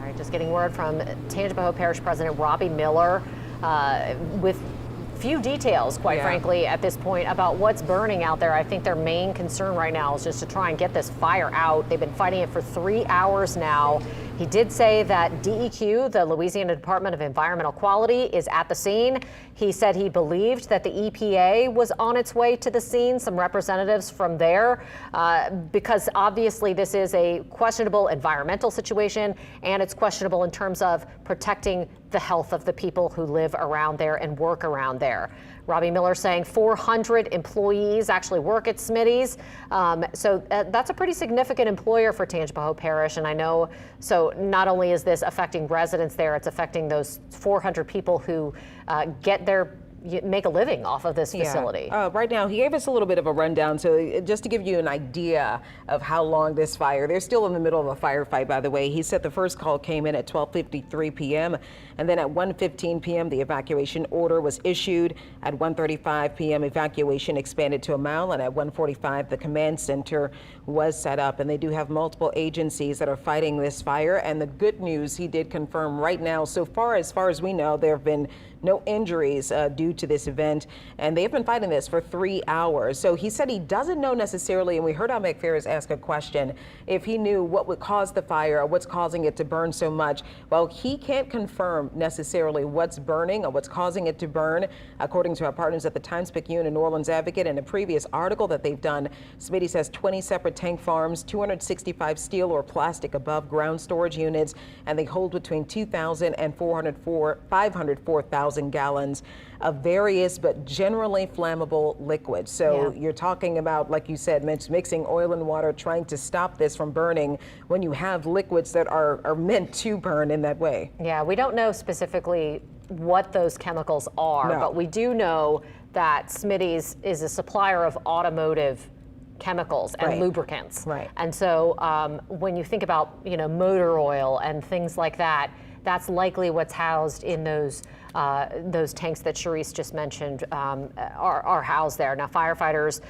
right, just getting word from Tangipahoa Parish President Robbie Miller with few details, quite frankly, at this point about what's burning out there. I think their main concern right now is just to try and get this fire out. They've been fighting it for 3 hours now. He did say that DEQ, the Louisiana Department of Environmental Quality, is at the scene. He said he believed that the EPA was on its way to the scene, some representatives from there, because obviously this is a questionable environmental situation, and it's questionable in terms of protecting the health of the people who live around there and work around there. Robbie Miller saying 400 employees actually work at Smitty's. So that's a pretty significant employer for Tangipahoa Parish. And I know, so not only is this affecting residents there, it's affecting those 400 people who make a living off of this facility. Right now, he gave us a little bit of a rundown. So just to give you an idea of how long this fire, they're still in the middle of a firefight, by the way. He said the first call came in at 12:53 p.m. and then at 1:15 p.m. the evacuation order was issued. At 1:35 p.m. evacuation expanded to a mile, and at 1:45 the command center was set up. And they do have multiple agencies that are fighting this fire. And the good news, he did confirm right now, so far as we know, there have been no injuries due to this event, and they've been fighting this for 3 hours. So he said he doesn't know necessarily, and we heard Mike Ferris ask a question, if he knew what would cause the fire or what's causing it to burn so much. Well, he can't confirm necessarily what's burning or what's causing it to burn. According to our partners at the Times-Picayune and New Orleans Advocate, in a previous article that they've done, Smitty says 20 separate tank farms, 265 steel or plastic above ground storage units, and they hold between 2,000 and 504,000 gallons of various but generally flammable liquids. So you're talking about, like you said, mixing oil and water, trying to stop this from burning when you have liquids that are meant to burn in that way. Yeah, we don't know specifically what those chemicals are, but we do know that Smitty's is a supplier of automotive chemicals and lubricants. And so when you think about, motor oil and things like that, that's likely what's housed in those tanks that Charisse just mentioned are housed there. Now, firefighters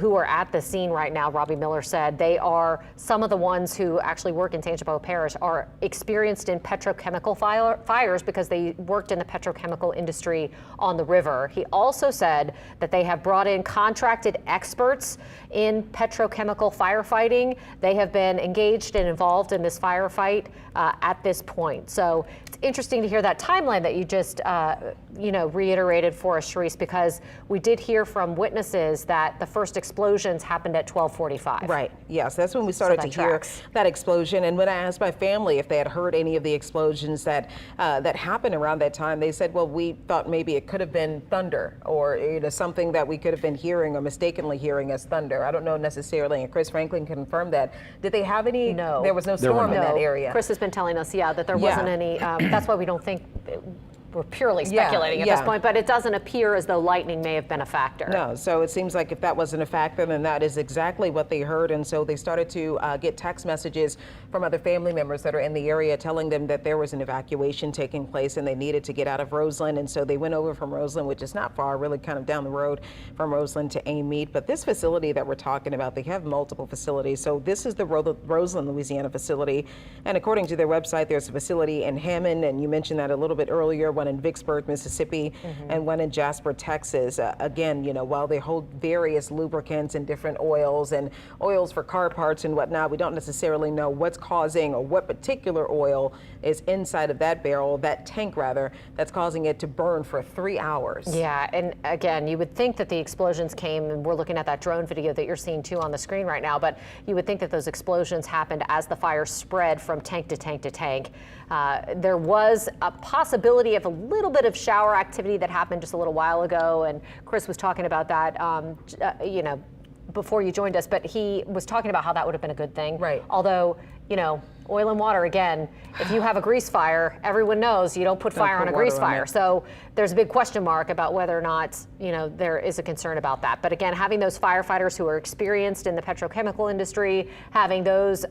who are at the scene right now, Robbie Miller said, they are some of the ones who actually work in Tangipahoa Parish are experienced in petrochemical fires because they worked in the petrochemical industry on the river. He also said that they have brought in contracted experts in petrochemical firefighting. They have been engaged and involved in this firefight at this point. So it's interesting to hear that timeline that you just reiterated for us, Charisse, because we did hear from witnesses that the first explosions happened at 12:45. Right. Yes, that's when we started to hear that explosion. And when I asked my family if they had heard any of the explosions that happened around that time, they said, well, we thought maybe it could have been thunder or something that we could have been hearing or mistakenly hearing as thunder. I don't know necessarily. And Chris Franklin confirmed that. Did they have any? No. There was no storm in that area. Chris has been telling us, that there wasn't any. That's why we don't think. We're purely speculating at this point, but it doesn't appear as though lightning may have been a factor. No, so it seems like if that wasn't a factor, then that is exactly what they heard. And so they started to get text messages from other family members that are in the area telling them that there was an evacuation taking place and they needed to get out of Roseland. And so they went over from Roseland, which is not far, really kind of down the road from Roseland to Amite. But this facility that we're talking about, they have multiple facilities. So this is the Roseland, Louisiana facility. And according to their website, there's a facility in Hammond, and you mentioned that a little bit earlier, one in Vicksburg, Mississippi, and one in Jasper, Texas. Again, while they hold various lubricants and different oils for car parts and whatnot, we don't necessarily know what's causing or what particular oil is inside of that barrel, that tank rather, that's causing it to burn for 3 hours. Yeah, and again, you would think that the explosions came, and we're looking at that drone video that you're seeing too on the screen right now, but you would think that those explosions happened as the fire spread from tank to tank to tank. There was a possibility of a little bit of shower activity that happened just a little while ago, and Chris was talking about that, before you joined us, but he was talking about how that would have been a good thing. Right. Although, oil and water, again, if you have a grease fire, everyone knows you don't put fire on a grease fire. So there's a big question mark about whether or not, there is a concern about that. But again, having those firefighters who are experienced in the petrochemical industry, having those,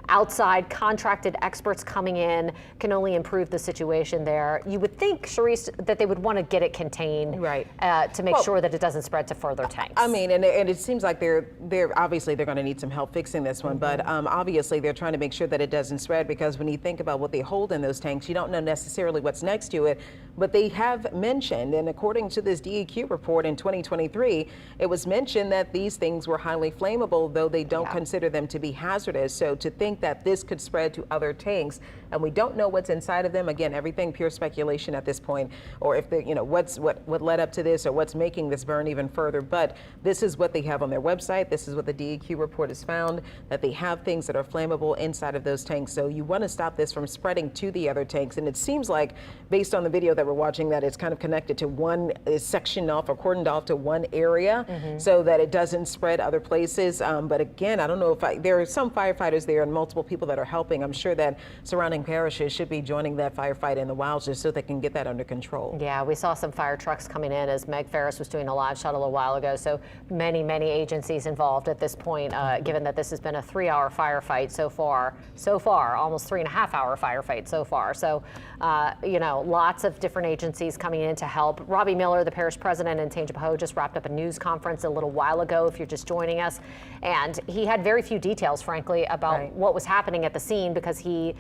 outside contracted experts coming in can only improve the situation there. You would think, Charisse, that they would want to get it contained to make sure that it doesn't spread to further tanks. I mean, and it seems like they're obviously they're going to need some help fixing this one, but obviously obviously they're trying to make sure that it doesn't spread, because when you think about what they hold in those tanks, you don't know necessarily what's next to it. But they have mentioned, and according to this DEQ report in 2023, it was mentioned that these things were highly flammable, though they don't consider them to be hazardous. So to think that this could spread to other tanks, and we don't know what's inside of them, again, everything pure speculation at this point, or if the, what led up to this, or what's making this burn even further. But this is what they have on their website. This is what the DEQ report has found, that they have things that are flammable inside of those tanks. So you want to stop this from spreading to the other tanks. And it seems like, based on the video that we're watching, that it's kind of connected to one, is sectioned off or cordoned off to one area, so that it doesn't spread other places. But again, I don't know if there are some firefighters there and multiple people that are helping. I'm sure that surrounding parishes should be joining that firefight in the wilds just so they can get that under control. Yeah, we saw some fire trucks coming in as Meg Ferris was doing a live shuttle a while ago. So many agencies involved at this point, given that this has been a 3-hour firefight so far, almost 3.5-hour firefight so far. So, lots of different agencies coming in to help. Robbie Miller, the parish president in Tangipahoa, just wrapped up a news conference a little while ago, if you're just joining us. And he had very few details, frankly, about what was happening at the scene, because he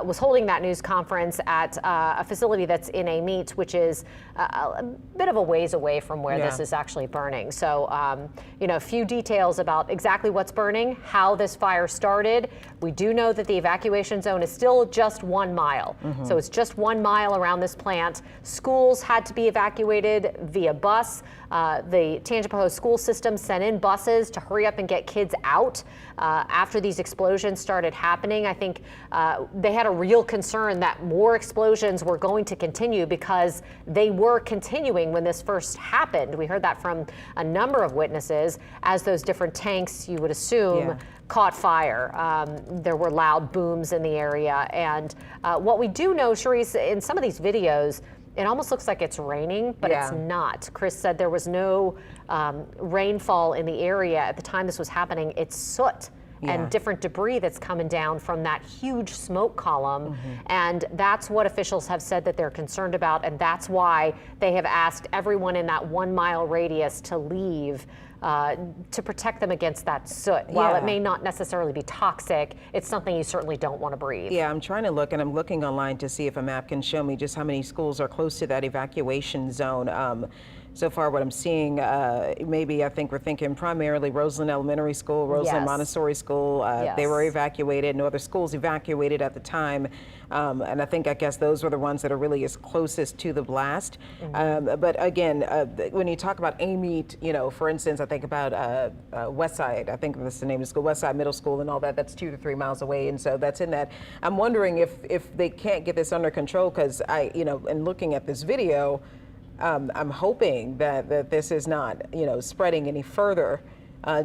was holding that news conference at a facility that's in Amite, which is a bit of a ways away from where this is actually burning. So, few details about exactly what's burning, how this fire started. We do know that the evacuation zone is still just 1 mile. So it's just 1 mile around this plant. Schools had to be evacuated via bus. The Tangipahoa school system sent in buses to hurry up and get kids out after these explosions started happening. I think they had a real concern that more explosions were going to continue, because they were continuing when this first happened. We heard that from a number of witnesses as those different tanks, you would assume, caught fire. There were loud booms in the area. And what we do know, Charisse, in some of these videos, it almost looks like it's raining, but it's not. Chris said there was no rainfall in the area at the time this was happening. It's soot and different debris that's coming down from that huge smoke column. And that's what officials have said that they're concerned about. And that's why they have asked everyone in that 1 mile radius to leave to protect them against that soot. While it may not necessarily be toxic, it's something you certainly don't want to breathe. Yeah, I'm trying to look, and I'm looking online to see if a map can show me just how many schools are close to that evacuation zone. So far, what I'm seeing, maybe I think we're thinking primarily Roseland Elementary School, Roseland Montessori School. They were evacuated. No other schools evacuated at the time. And I guess those were the ones that are really as closest to the blast. But again, when you talk about Amite, for instance, I think about Westside. I think that's the name of the school, Westside Middle School, and all that. That's 2 to 3 miles away, and so that's in that. I'm wondering if they can't get this under control, because in looking at this video, I'm hoping that this is not, spreading any further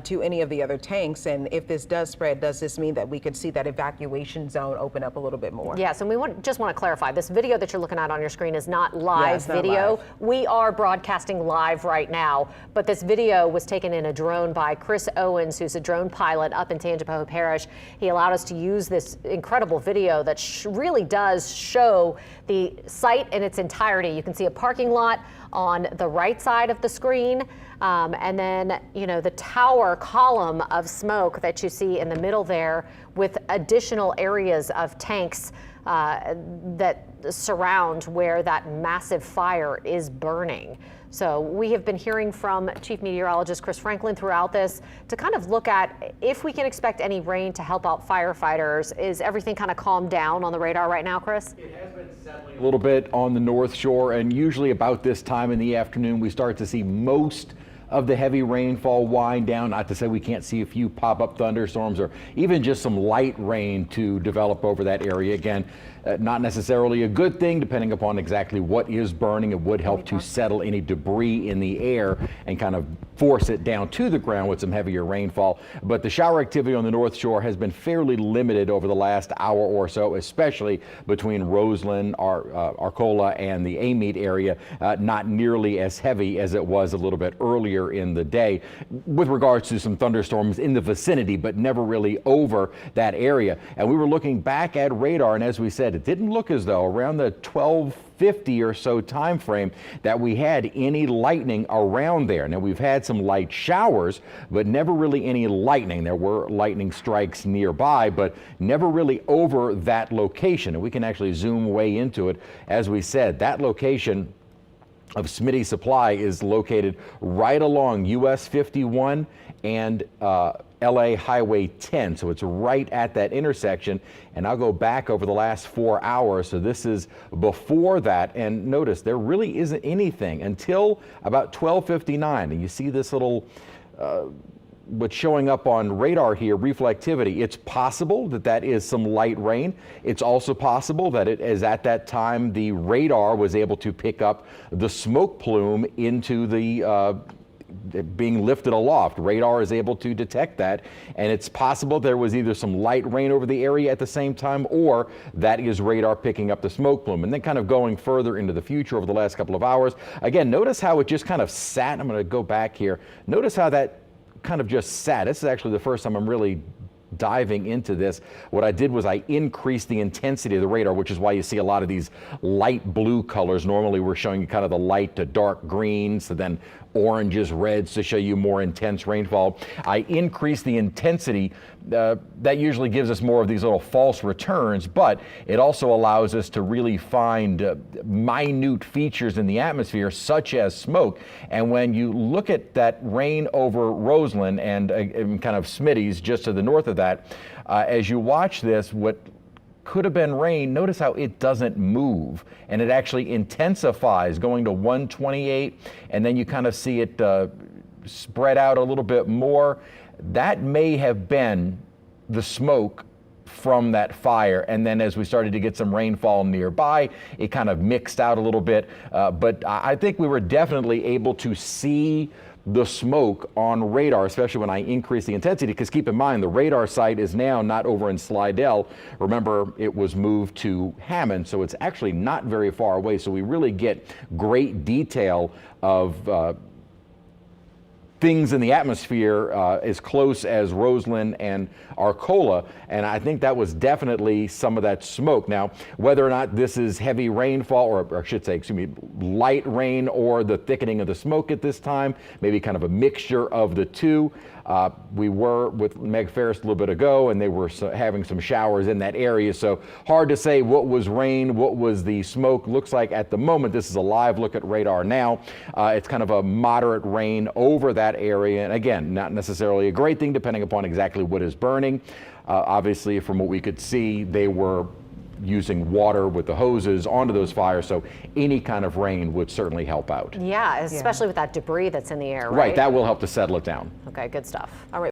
to any of the other tanks. And if this does spread, does this mean that we could see that evacuation zone open up a little bit more? Yes, and we just want to clarify, this video that you're looking at on your screen is not live video. Live. We are broadcasting live right now, but this video was taken in a drone by Chris Owens, who's a drone pilot up in Tangipahoa Parish. He allowed us to use this incredible video that really does show the site in its entirety. You can see a parking lot on the right side of the screen, and then the tower column of smoke that you see in the middle there, with additional areas of tanks that surround where that massive fire is burning. So we have been hearing from Chief Meteorologist Chris Franklin throughout this to kind of look at if we can expect any rain to help out firefighters. Is everything kind of calmed down on the radar right now, Chris? It has been settling a little bit on the North Shore, and usually about this time in the afternoon we start to see most of the heavy rainfall wind down. Not to say we can't see a few pop-up thunderstorms or even just some light rain to develop over that area. Again, not necessarily a good thing, depending upon exactly what is burning. It would help to settle any debris in the air and kind of force it down to the ground with some heavier rainfall. But the shower activity on the North Shore has been fairly limited over the last hour or so, especially between Roseland, Arcola, and the Amite area. Not nearly as heavy as it was a little bit earlier in the day, with regards to some thunderstorms in the vicinity, but never really over that area. And we were looking back at radar, and as we said, it didn't look as though around the 12 12:50 or so time frame that we had any lightning around there. Now, we've had some light showers, but never really any lightning. There were lightning strikes nearby, but never really over that location. And we can actually zoom way into it. As we said, that location of Smitty Supply is located right along US 51 and LA Highway 10. So it's right at that intersection. And I'll go back over the last 4 hours. So this is before that. And notice there really isn't anything until about 12:59. And you see this little what's showing up on radar here, reflectivity. It's possible that that is some light rain. It's also possible that it is at that time the radar was able to pick up the smoke plume into the being lifted aloft. Radar is able to detect that, and it's possible there was either some light rain over the area at the same time, or that is radar picking up the smoke plume. And then kind of going further into the future over the last couple of hours, again, notice how it just kind of sat. I'm going to go back here. Notice how that kind of just sat. This is actually the first time I'm really diving into this. What I did was I increased the intensity of the radar, which is why you see a lot of these light blue colors. Normally we're showing you kind of the light to dark greens, to then oranges, reds to show you more intense rainfall. I increased the intensity. That usually gives us more of these little false returns, but it also allows us to really find minute features in the atmosphere, such as smoke. And when you look at that rain over Roseland and kind of Smitty's just to the north of that, as you watch this, what could have been rain, notice how it doesn't move, and it actually intensifies going to 128, and then you kind of see it spread out a little bit more. That may have been the smoke from that fire, and then as we started to get some rainfall nearby, it kind of mixed out a little bit, but I think we were definitely able to see the smoke on radar, especially when I increase the intensity, because keep in mind the radar site is now not over in Slidell. Remember, it was moved to Hammond, so it's actually not very far away. So we really get great detail of things in the atmosphere as close as Roseland and Arcola, and I think that was definitely some of that smoke. Now, whether or not this is heavy rainfall, or I should say, excuse me, light rain, or the thickening of the smoke at this time, maybe kind of a mixture of the two. We were with Meg Ferris a little bit ago, and they were having some showers in that area, so hard to say what was rain, what was the smoke. Looks like at the moment, this is a live look at radar now, it's kind of a moderate rain over that area, and again, not necessarily a great thing depending upon exactly what is burning. Obviously, from what we could see, they were using water with the hoses onto those fires, so any kind of rain would certainly help out. Yeah, especially with that debris that's in the air, right? Right, that will help to settle it down. Okay, good stuff. All right.